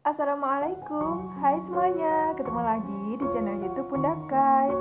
Assalamualaikum, hai semuanya, ketemu lagi di channel YouTube Bunda Kai.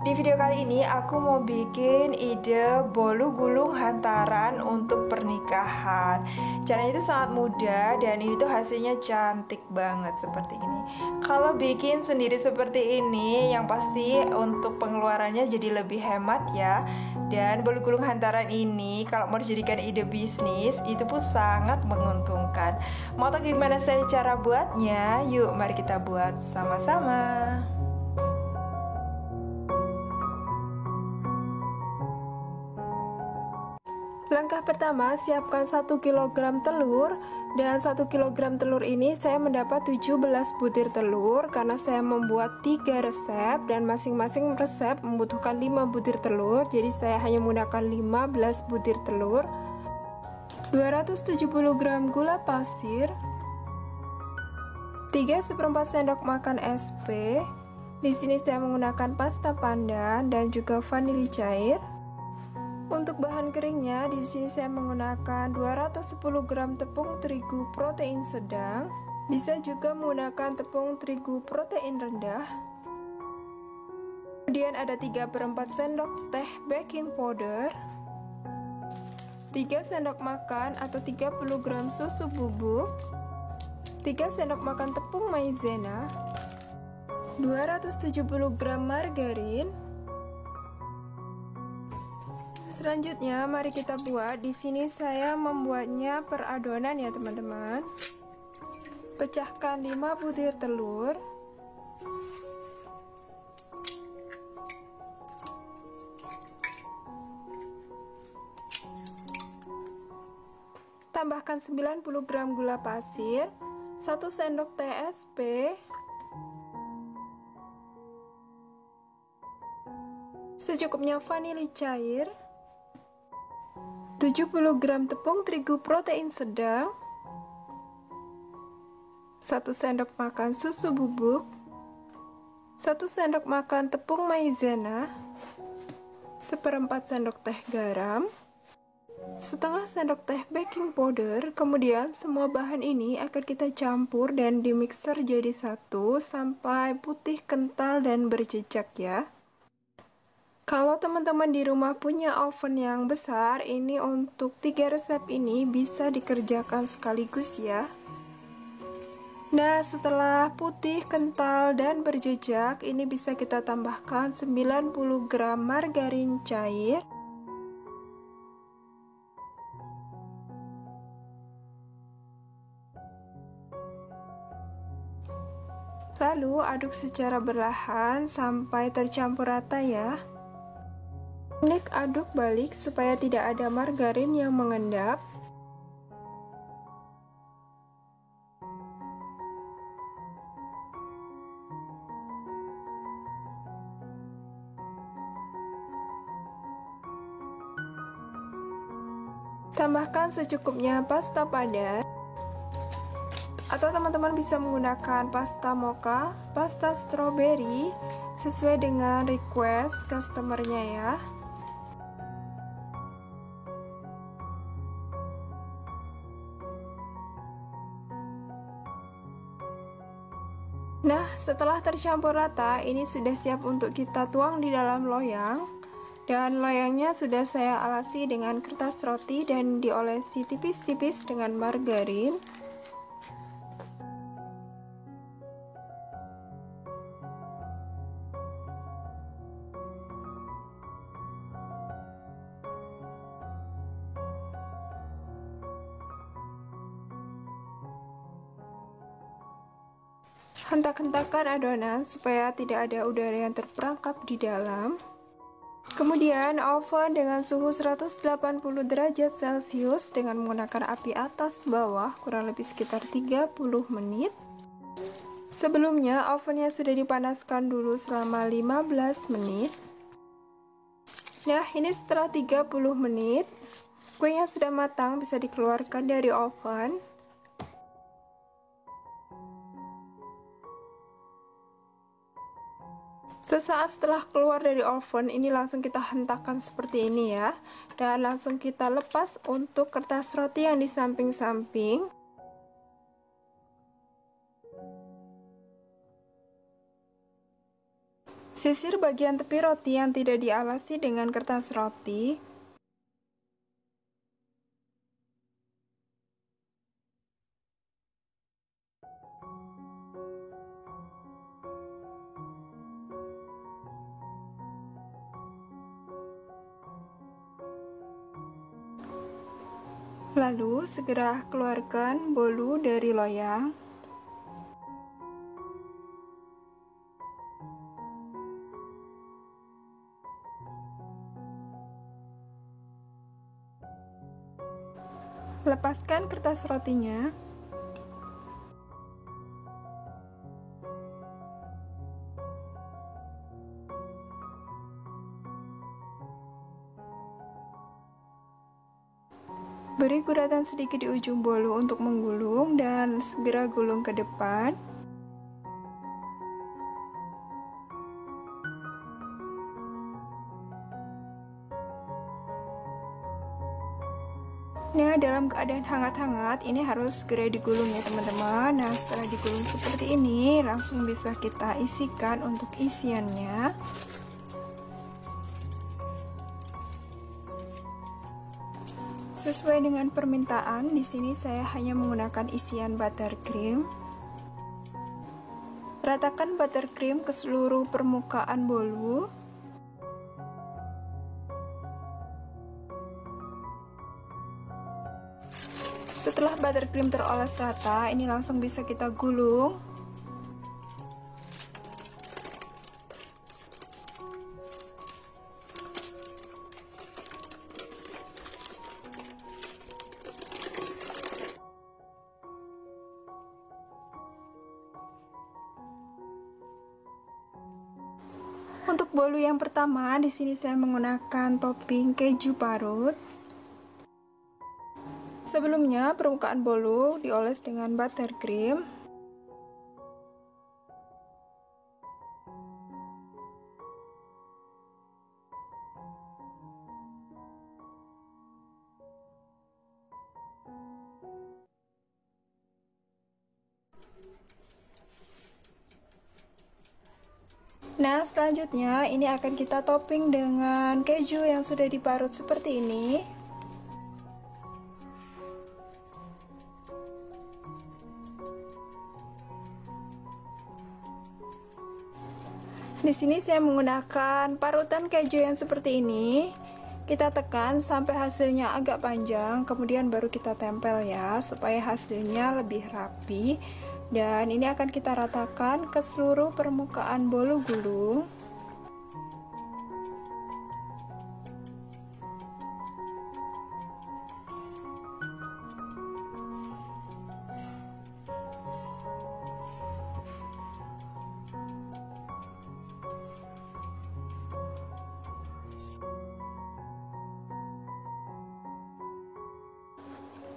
Di video kali ini aku mau bikin ide bolu gulung hantaran untuk pernikahan. Caranya itu sangat mudah dan ini tuh hasilnya cantik banget seperti ini. Kalau bikin sendiri seperti ini, yang pasti untuk pengeluarannya jadi lebih hemat ya. Dan bolu gulung hantaran ini kalau mau dijadikan ide bisnis itu pun sangat menguntungkan. Mau tahu gimana saya cara buatnya? Yuk mari kita buat sama-sama. Langkah pertama, siapkan 1 kg telur. Dan 1 kg telur ini saya mendapat 17 butir telur karena saya membuat 3 resep dan masing-masing resep membutuhkan 5 butir telur. Jadi saya hanya menggunakan 15 butir telur. 270 gram gula pasir, 3/4 sendok makan SP. Di sini saya menggunakan pasta pandan dan juga vanili cair. Untuk bahan keringnya, di sini saya menggunakan 210 gram tepung terigu protein sedang. Bisa juga menggunakan tepung terigu protein rendah. Kemudian ada 3/4 sendok teh baking powder, 3 sendok makan atau 30 gram susu bubuk, 3 sendok makan tepung maizena, 270 gram margarin. Selanjutnya mari kita buat. Di sini saya membuatnya per adonan ya teman-teman. Pecahkan 5 butir telur. Tambahkan 90 gram gula pasir, 1 sendok TSP, secukupnya vanili cair, 70 gram tepung terigu protein sedang, 1 sendok makan susu bubuk, 1 sendok makan tepung maizena, 1/4 sendok teh garam, setengah sendok teh baking powder. Kemudian semua bahan ini akan kita campur dan dimixer jadi satu sampai putih kental dan berjejak ya. Kalau teman-teman di rumah punya oven yang besar, ini untuk 3 resep ini bisa dikerjakan sekaligus ya. Nah, setelah putih, kental, dan berjejak, ini bisa kita tambahkan 90 gram margarin cair. Lalu aduk secara perlahan sampai tercampur rata ya. Teknik aduk balik supaya tidak ada margarin yang mengendap. Tambahkan secukupnya pasta pandan. Atau teman-teman bisa menggunakan pasta mocha, pasta strawberry, sesuai dengan request customernya ya. Nah, setelah tercampur rata, ini sudah siap untuk kita tuang di dalam loyang. Dan loyangnya sudah saya alasi dengan kertas roti dan diolesi tipis-tipis dengan margarin. Hentak-hentakan adonan supaya tidak ada udara yang terperangkap di dalam. Kemudian oven dengan suhu 180 derajat Celcius dengan menggunakan api atas bawah kurang lebih sekitar 30 menit. Sebelumnya ovennya sudah dipanaskan dulu selama 15 menit. Nah, ini setelah 30 menit kuenya sudah matang, bisa dikeluarkan dari oven. Sesaat setelah keluar dari oven, ini langsung kita hentakkan seperti ini ya. Dan langsung kita lepas untuk kertas roti yang di samping-samping. Sisir bagian tepi roti yang tidak dialasi dengan kertas roti. Lalu segera keluarkan bolu dari loyang. Lepaskan kertas rotinya. Beri guratan sedikit di ujung bolu untuk menggulung dan segera gulung ke depan. Nah, dalam keadaan hangat-hangat ini harus segera digulung ya teman-teman. Nah, setelah digulung seperti ini, langsung bisa kita isikan untuk isiannya. Sesuai dengan permintaan, di sini saya hanya menggunakan isian buttercream. Ratakan buttercream ke seluruh permukaan bolu. Setelah buttercream teroles rata, ini langsung bisa kita gulung. Untuk bolu yang pertama, di sini saya menggunakan topping keju parut. Sebelumnya, permukaan bolu dioles dengan buttercream. Nah, selanjutnya ini akan kita topping dengan keju yang sudah diparut seperti ini. Di sini saya menggunakan parutan keju yang seperti ini. Kita tekan sampai hasilnya agak panjang, kemudian baru kita tempel ya, supaya hasilnya lebih rapi. Dan ini akan kita ratakan ke seluruh permukaan bolu gulung.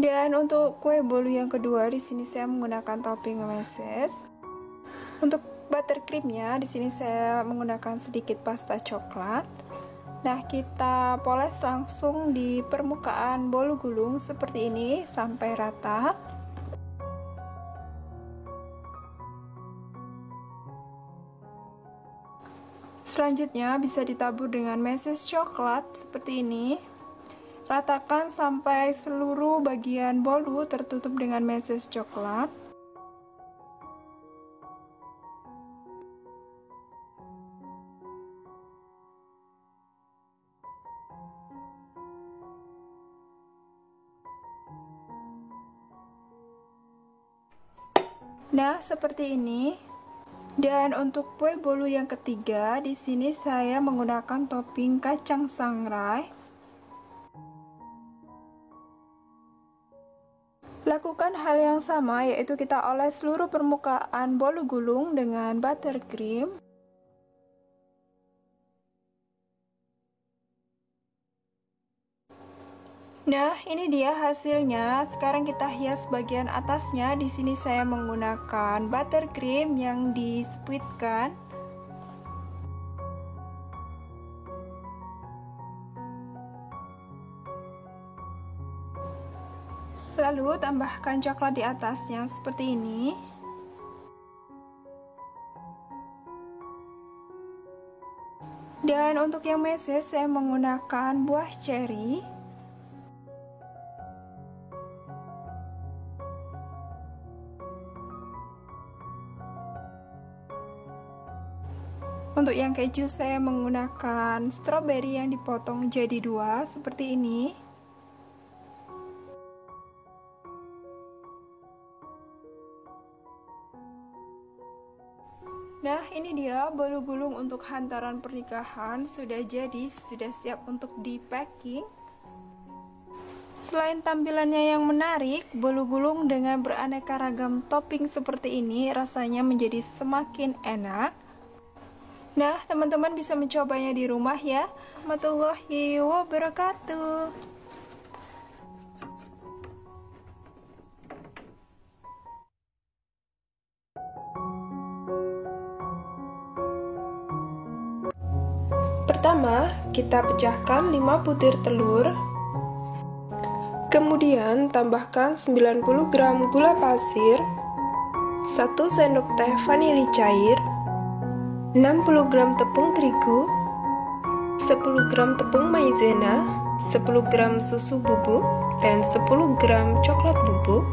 Dan untuk kue bolu yang kedua, di sini saya menggunakan topping meses. Untuk buttercreamnya, di sini saya menggunakan sedikit pasta coklat. Nah, kita poles langsung di permukaan bolu gulung seperti ini sampai rata. Selanjutnya bisa ditabur dengan meses coklat seperti ini. Ratakan sampai seluruh bagian bolu tertutup dengan meses coklat. Nah, seperti ini. Dan untuk kue bolu yang ketiga, di sini saya menggunakan topping kacang sangrai. Lakukan hal yang sama, yaitu kita oles seluruh permukaan bolu gulung dengan buttercream. Nah, ini dia hasilnya. Sekarang kita hias bagian atasnya. Di sini saya menggunakan buttercream yang dispuitkan. Lalu tambahkan coklat di atasnya seperti ini. Dan untuk yang meses saya menggunakan buah ceri. Untuk yang keju saya menggunakan stroberi yang dipotong jadi 2 seperti ini. Nah, ini dia bolu gulung untuk hantaran pernikahan sudah jadi, sudah siap untuk di packing. Selain tampilannya yang menarik, bolu gulung dengan beraneka ragam topping seperti ini rasanya menjadi semakin enak. Nah, teman-teman bisa mencobanya di rumah ya. Warahmatullahi wabarakatuh. Pertama, kita pecahkan 5 butir telur. Kemudian tambahkan 90 gram gula pasir, 1 sendok teh vanili cair, 60 gram tepung terigu, 10 gram tepung maizena, 10 gram susu bubuk, dan 10 gram coklat bubuk.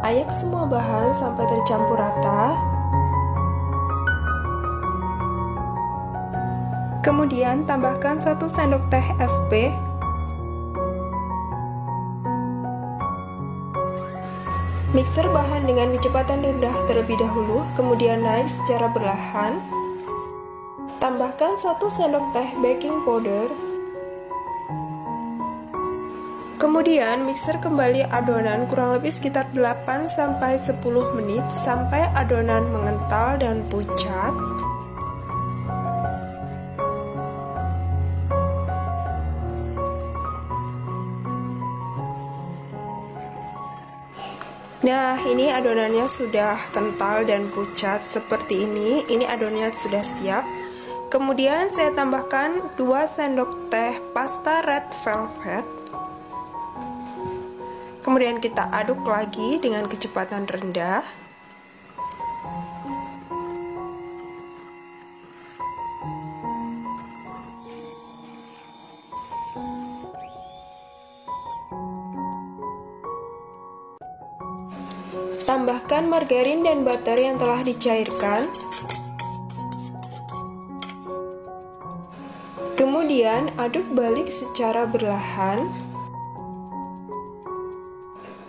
Ayak semua bahan sampai tercampur rata. Kemudian tambahkan 1 sendok teh SP, mixer bahan dengan kecepatan rendah terlebih dahulu, kemudian naik secara perlahan. Tambahkan 1 sendok teh baking powder. Kemudian mixer kembali adonan kurang lebih sekitar 8-10 menit sampai adonan mengental dan pucat. Nah, ini adonannya sudah kental dan pucat seperti ini. Ini adonannya sudah siap. Kemudian saya tambahkan 2 sendok teh pasta red velvet. Kemudian kita aduk lagi dengan kecepatan rendah. Tambahkan margarin dan butter yang telah dicairkan. Kemudian aduk balik secara perlahan.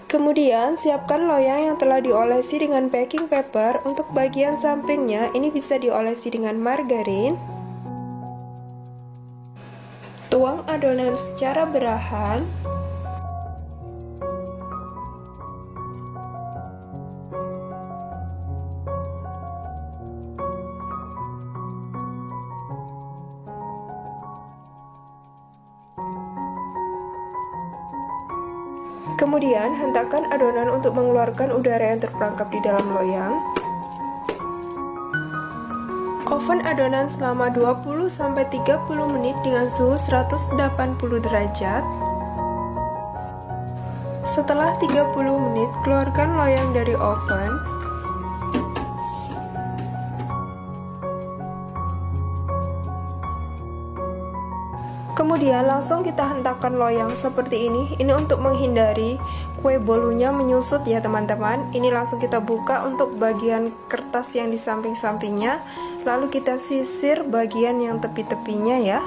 Kemudian siapkan loyang yang telah diolesi dengan baking paper. Untuk bagian sampingnya ini bisa diolesi dengan margarin. Tuang adonan secara perlahan. Kemudian hentakkan adonan untuk mengeluarkan udara yang terperangkap di dalam loyang. Oven adonan selama 20-30 menit dengan suhu 180 derajat. Setelah 30 menit, keluarkan loyang dari oven. Kemudian langsung kita hentakkan loyang seperti ini. Ini untuk menghindari kue bolunya menyusut ya teman-teman. Ini langsung kita buka untuk bagian kertas yang di samping-sampingnya. Lalu kita sisir bagian yang tepi-tepinya ya.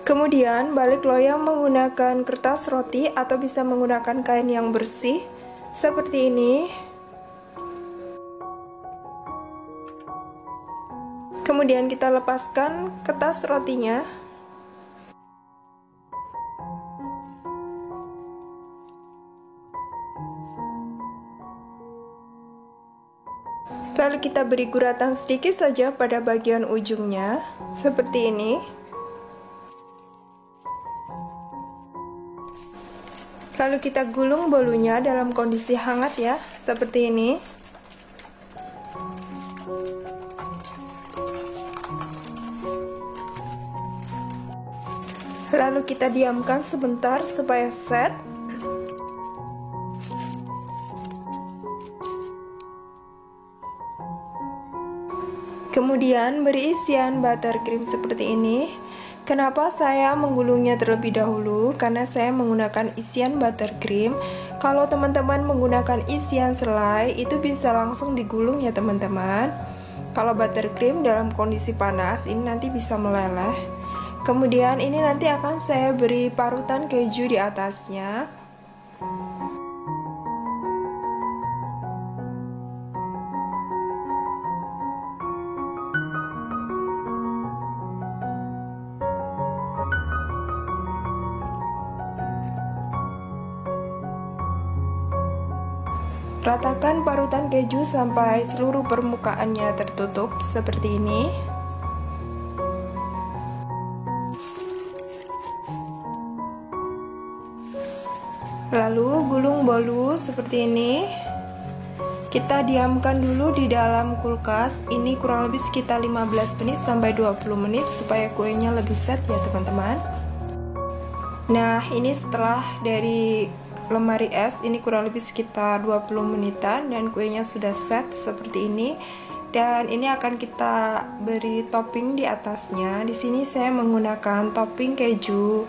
Kemudian balik loyang menggunakan kertas roti atau bisa menggunakan kain yang bersih seperti ini. Kemudian kita lepaskan kertas rotinya. Lalu kita beri guratan sedikit saja pada bagian ujungnya seperti ini. Lalu kita gulung bolunya dalam kondisi hangat ya, seperti ini. Lalu kita diamkan sebentar supaya set. Kemudian beri isian buttercream seperti ini. Kenapa saya menggulungnya terlebih dahulu? Karena saya menggunakan isian buttercream. Kalau teman-teman menggunakan isian selai, itu bisa langsung digulung ya teman-teman. Kalau buttercream dalam kondisi panas, ini nanti bisa meleleh. Kemudian ini nanti akan saya beri parutan keju di atasnya. Ratakan parutan keju sampai seluruh permukaannya tertutup seperti ini. Lalu gulung bolu seperti ini. Kita diamkan dulu di dalam kulkas. Ini kurang lebih sekitar 15 menit sampai 20 menit supaya kuenya lebih set ya teman-teman. Nah, ini setelah dari lemari es, ini kurang lebih sekitar 20 menitan dan kuenya sudah set seperti ini. Dan ini akan kita beri topping di atasnya. Di sini saya menggunakan topping keju.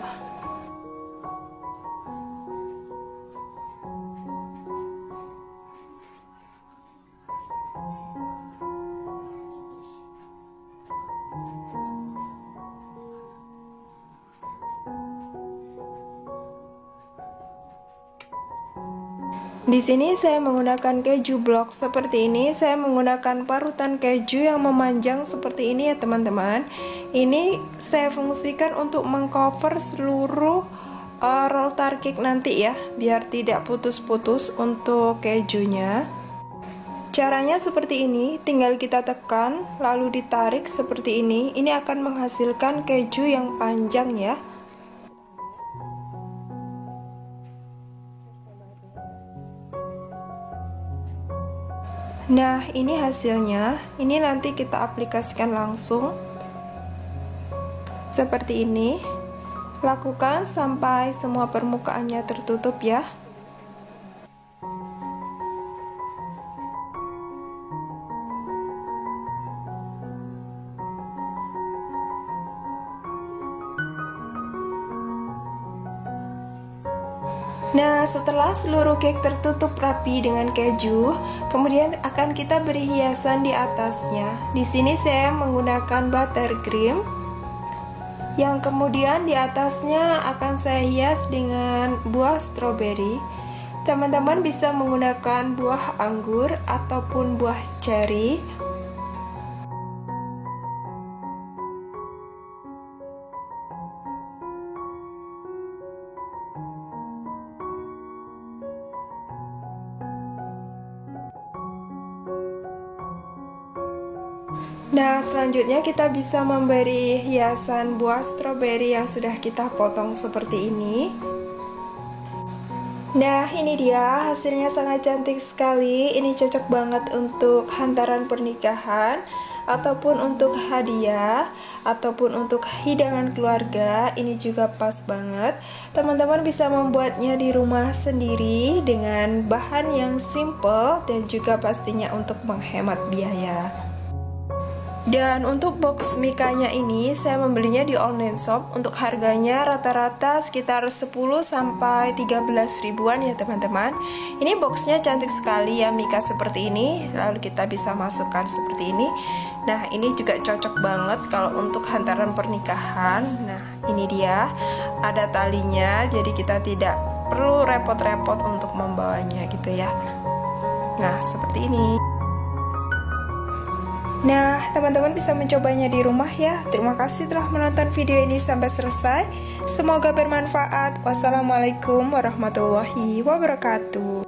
Di sini saya menggunakan keju blok seperti ini. Saya menggunakan parutan keju yang memanjang seperti ini ya teman-teman. Ini saya fungsikan untuk mengcover seluruh roll tart cake nanti ya, biar tidak putus-putus untuk kejunya. Caranya seperti ini, tinggal kita tekan lalu ditarik seperti ini. Ini akan menghasilkan keju yang panjang ya. Nah, ini hasilnya. Ini nanti kita aplikasikan langsung seperti ini. Lakukan sampai semua permukaannya tertutup ya. Nah, setelah seluruh cake tertutup rapi dengan keju, kemudian akan kita beri hiasan di atasnya. Di sini saya menggunakan buttercream, yang kemudian di atasnya akan saya hias dengan buah stroberi. Teman-teman bisa menggunakan buah anggur ataupun buah cherry. Nah, selanjutnya kita bisa memberi hiasan buah stroberi yang sudah kita potong seperti ini. Nah, ini dia hasilnya, sangat cantik sekali. Ini cocok banget untuk hantaran pernikahan ataupun untuk hadiah ataupun untuk hidangan keluarga. Ini juga pas banget. Teman-teman bisa membuatnya di rumah sendiri dengan bahan yang simple dan juga pastinya untuk menghemat biaya. Dan untuk box mikanya ini saya membelinya di online shop. Untuk harganya rata-rata sekitar 10 sampai 13 ribuan ya teman-teman. Ini boxnya cantik sekali ya, mika seperti ini. Lalu kita bisa masukkan seperti ini. Nah, ini juga cocok banget kalau untuk hantaran pernikahan. Nah, ini dia, ada talinya, jadi kita tidak perlu repot-repot untuk membawanya gitu ya. Nah, seperti ini. Nah, teman-teman bisa mencobanya di rumah ya. Terima kasih telah menonton video ini sampai selesai. Semoga bermanfaat. Wassalamualaikum warahmatullahi wabarakatuh.